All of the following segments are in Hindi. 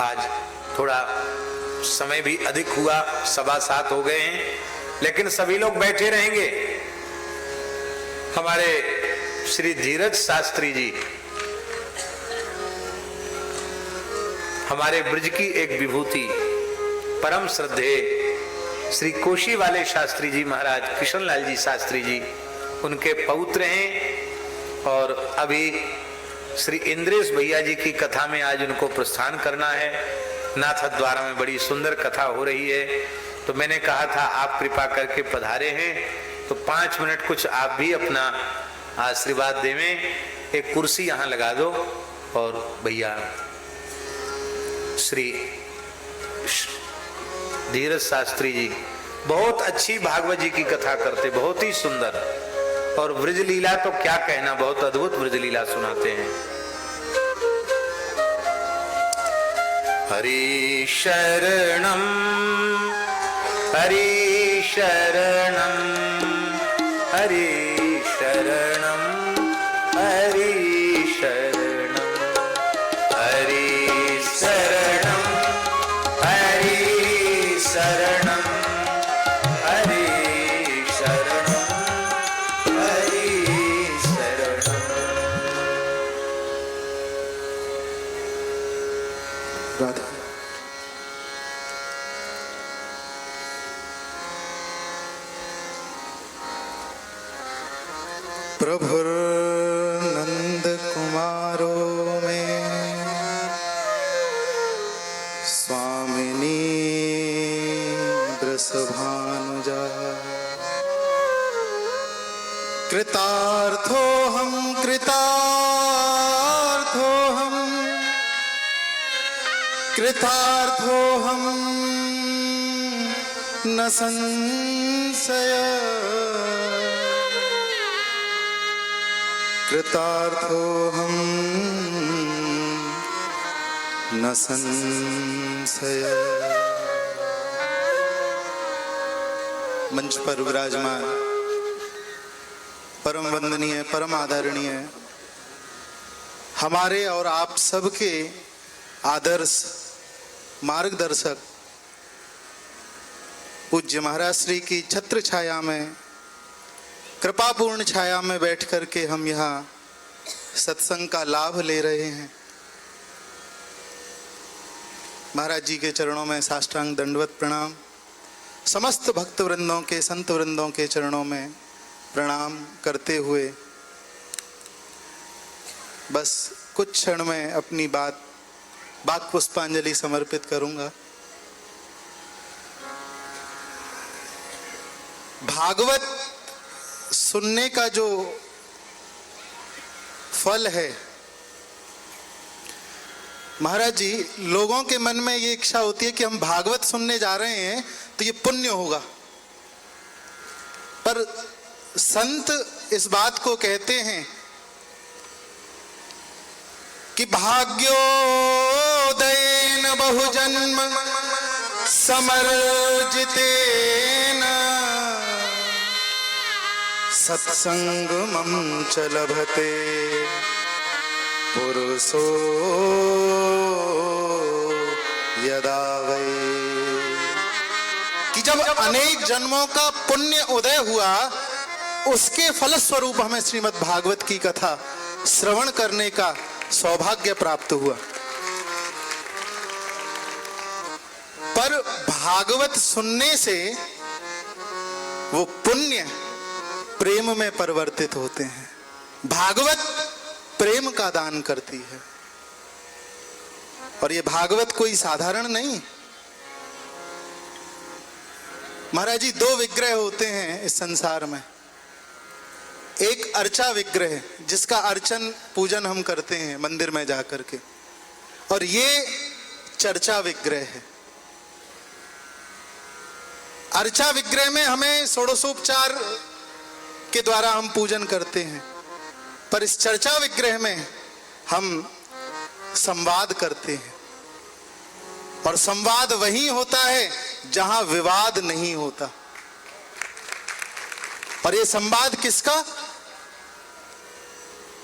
आज थोड़ा समय भी अधिक हुआ, 7:15 हो गए हैं, लेकिन सभी लोग बैठे रहेंगे। हमारे श्री धीरज शास्त्री जी, हमारे ब्रज की एक विभूति, परम श्रद्धेय श्री कोशी वाले शास्त्री जी महाराज, किशनलाल जी शास्त्री जी, उनके पौत्र हैं। और अभी श्री इंद्रेश भैया जी की कथा में आज उनको प्रस्थान करना है। नाथ द्वारा में बड़ी सुंदर कथा हो रही है, तो मैंने कहा था आप कृपा करके पधारे हैं तो 5 मिनट कुछ आप भी अपना आशीर्वाद देवें। एक कुर्सी यहाँ लगा दो। और भैया श्री धीरज शास्त्री जी बहुत अच्छी भागवत जी की कथा करते, बहुत ही सुंदर। और ब्रज लीला तो क्या कहना, बहुत अद्भुत ब्रज लीला सुनाते हैं। हरि शरणम हरि शरणम हरि शरणम हरि शरणम हरि शरणम हरि शरणम हरि शरणम हरि शरणम। राधा प्रभुर नंद कुमारो में स्वामिनी वृषभानुजा कृतार्थोऽहं कृतार्थोऽहं कृतार्थोऽहं न संशय कृतार्थोऽहं न संशय। मंच पर विराजमान परम वंदनीय, परम आदरणीय, हमारे और आप सबके आदर्श मार्गदर्शक पूज्य महाराज श्री की छत्र छाया में, कृपापूर्ण छाया में बैठ करके हम यहाँ सत्संग का लाभ ले रहे हैं। महाराज जी के चरणों में साष्टांग दंडवत प्रणाम। समस्त भक्त वृंदों के, संत वृंदों के चरणों में प्रणाम करते हुए बस कुछ क्षण में अपनी बात बाक पुष्पांजलि समर्पित करूंगा। भागवत सुनने का जो फल है, महाराज जी, लोगों के मन में ये इच्छा होती है कि हम भागवत सुनने जा रहे हैं तो ये पुण्य होगा, पर संत इस बात को कहते हैं कि भाग्योदयेन बहुजन्म समर्जितेन सत्संगमं च लभते पुरुषो यदा वै। कि जब अनेक जन्मों का पुण्य उदय हुआ, उसके फलस्वरूप हमें श्रीमद् भागवत की कथा श्रवण करने का सौभाग्य प्राप्त हुआ। पर भागवत सुनने से वो पुण्य प्रेम में परिवर्तित होते हैं। भागवत प्रेम का दान करती है। और ये भागवत कोई साधारण नहीं। महाराज जी, 2 विग्रह होते हैं इस संसार में। एक अर्चा विग्रह, जिसका अर्चन पूजन हम करते हैं मंदिर में जाकर के, और ये चर्चा विग्रह है। अर्चा विग्रह में हमें षोडशोपचार के द्वारा हम पूजन करते हैं, पर इस चर्चा विग्रह में हम संवाद करते हैं। और संवाद वही होता है जहां विवाद नहीं होता। और ये संवाद किसका?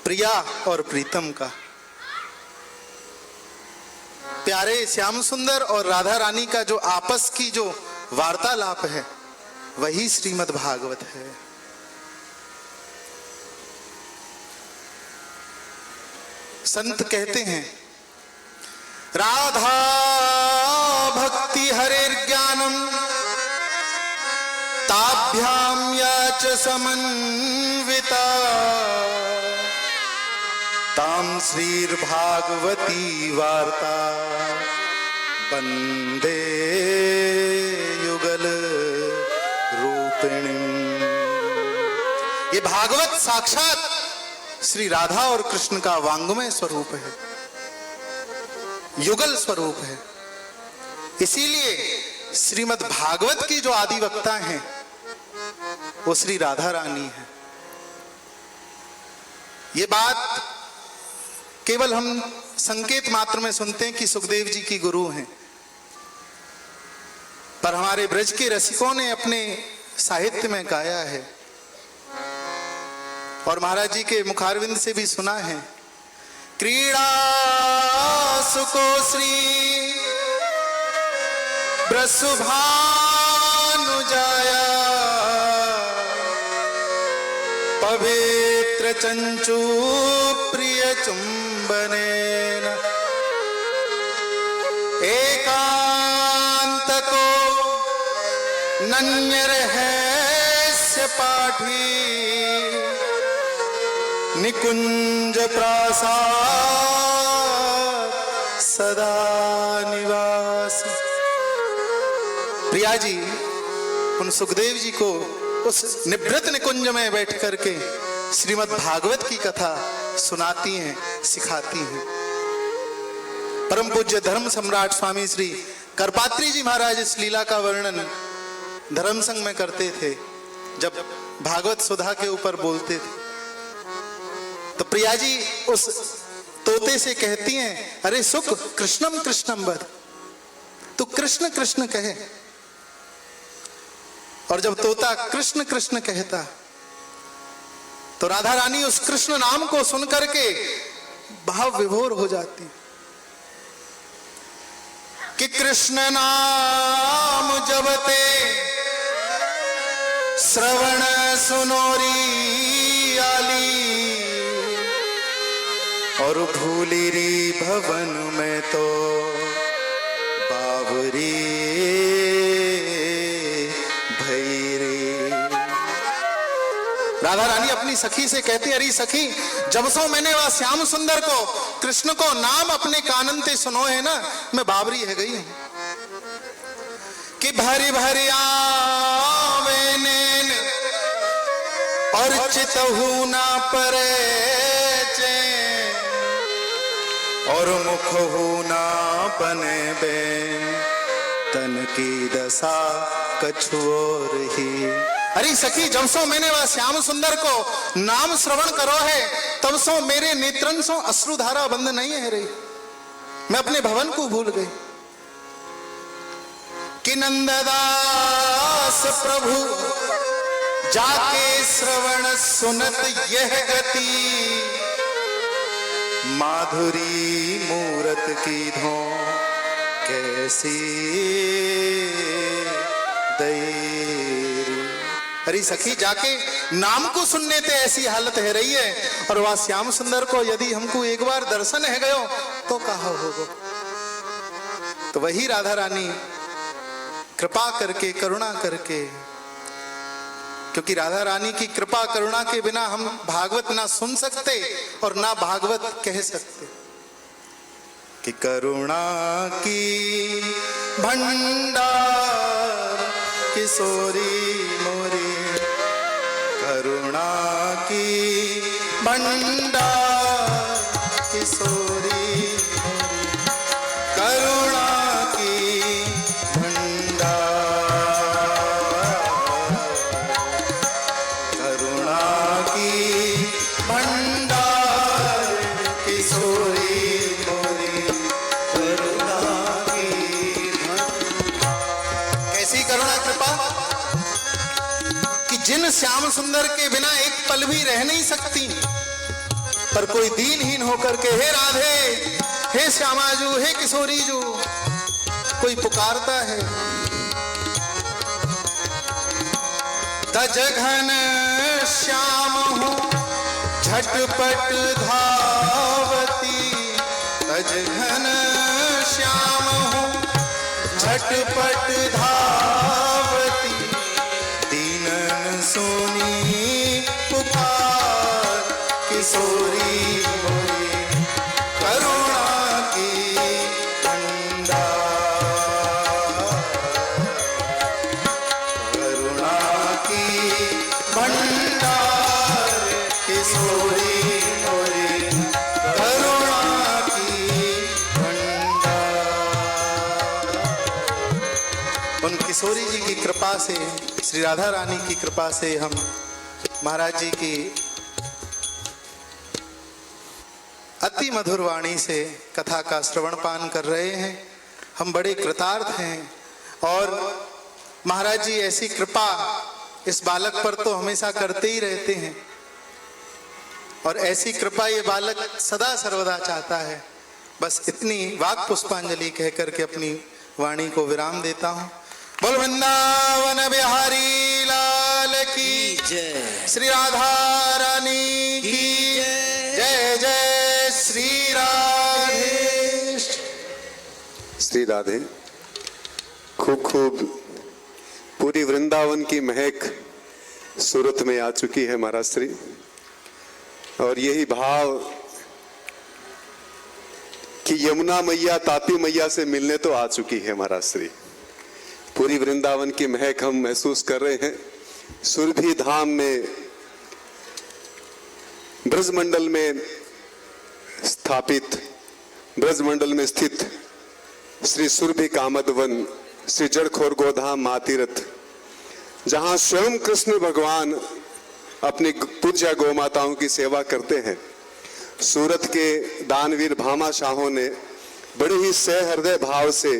प्रिया और प्रीतम का। प्यारे श्याम सुंदर और राधा रानी का जो आपस की जो वार्तालाप है वही श्रीमद् भागवत है। संत कहते हैं राधा भक्ति हरेर ज्ञानम ताभ्याम याच समन्विता ताम श्रीर भागवती वार्ता वंदे युगल रूपिणी। ये भागवत साक्षात श्री राधा और कृष्ण का वांगमय स्वरूप है, युगल स्वरूप है। इसीलिए श्रीमद् भागवत की जो आदि वक्ता हैं वो श्री राधा रानी है। ये बात केवल हम संकेत मात्र में सुनते हैं कि सुखदेव जी की गुरु हैं, पर हमारे ब्रज के रसिकों ने अपने साहित्य में गाया है और महाराज जी के मुखारविंद से भी सुना है। क्रीड़ा सुको श्री ब्रसुभानुजाया पवित्र चंचू प्रिय चुंबनेन एकांत को नन्य रहस्य पाठी निकुंज प्रासाद सदा निवासी। प्रिया जी उन सुखदेव जी को उस निभृत निकुंज में बैठ करके श्रीमद् भागवत की कथा सुनाती हैं, सिखाती हैं। परम पूज्य धर्म सम्राट स्वामी श्री करपात्री जी महाराज इस लीला का वर्णन धर्म संघ में करते थे, जब भागवत सुधा के ऊपर बोलते थे तो प्रिया जी उस तोते से कहती हैं, अरे सुख कृष्णम कृष्णम वद, तू कृष्ण कृष्ण कहे। और जब तोता कृष्ण कृष्ण कहता तो राधा रानी उस कृष्ण नाम को सुन करके भाव विभोर हो जाती कि कृष्ण नाम जबते श्रवण सुनोरी आली और भूली री भवन में तो बावरी भैरी। राधा रानी अपनी सखी से कहती, अरे सखी जब सो मैंने वह श्याम सुंदर को कृष्ण को नाम अपने कानन ते सुनो है ना, मैं बावरी है गई हूं कि भरी भरी आवे नैन और चितहु ना परे चैन और मुख हो ना बने बेन तन की दशा कछुओर ही। अरे सखी जब सो मैंने वह श्याम सुंदर को नाम श्रवण करो है तब सो मेरे नेत्रन सो अश्रुधारा बंद नहीं है रही, मैं अपने भवन को भूल गई कि नंददास प्रभु जाके श्रवण सुनत यह गति माधुरी मूरत की धो कैसी दैरी। अरे सखी जाके नाम को सुनने ते ऐसी हालत है रही है, और वह श्याम सुंदर को यदि हमको एक बार दर्शन है गयो तो कहा होगा। तो वही राधा रानी कृपा करके करुणा करके, क्योंकि राधा रानी की कृपा करुणा के बिना हम भागवत ना सुन सकते और ना भागवत कह सकते, कि करुणा की भंडार किशोरी मोरी, करुणा की भंडार किशोरी मोरी, करुणा की भंडार, करुणा की भंडार किशोरी मोरी, करुणा की भंडार। कैसी करुणा कृपा कि जिन श्याम सुंदर के बिना एक पल भी रह नहीं सकती, पर कोई दीनहीन होकर के हे राधे हे श्यामाजू, हे किशोरीजू, कोई पुकारता है। तज घन श्याम हूँ झटपट धावती, तज घन श्याम हूँ झटपट धावती, दीनन सोनी पुकार किशोरी मोरी करुणा की भंडार, करुणा की भंडार किशोरी मोरी करुणा की भंडार। उन किशोरी जी की कृपा से, श्री राधा रानी की कृपा से हम महाराज जी की अति मधुर वाणी से कथा का श्रवण पान कर रहे हैं। हम बड़े कृतार्थ हैं और महाराज जी ऐसी कृपा इस बालक पर तो हमेशा करते ही रहते हैं और ऐसी कृपा ये बालक सदा सर्वदा चाहता है। बस इतनी वाक पुष्पांजलि कह करके अपनी वाणी को विराम देता हूँ। बोल वृंदावन बिहारी लाल की जय, श्री राधा रानी की जय, जय श्री राधे। श्री राधे। खूब खूब पूरी वृंदावन की महक सूरत में आ चुकी है महाराज श्री, और यही भाव कि यमुना मैया ताप्ती मैया से मिलने तो आ चुकी है महाराज श्री। पूरी वृंदावन की महक हम महसूस कर रहे हैं। सुरभि धाम में ब्रजमंडल में स्थापित, ब्रजमंडल में स्थित श्री सुरभि कामद वन, श्री जड़खोर गोधाम मातीरथ, जहां स्वयं कृष्ण भगवान अपनी पूज्य गौ माताओं की सेवा करते हैं। सूरत के दानवीर भामा शाहों ने बड़े ही सहृदय भाव से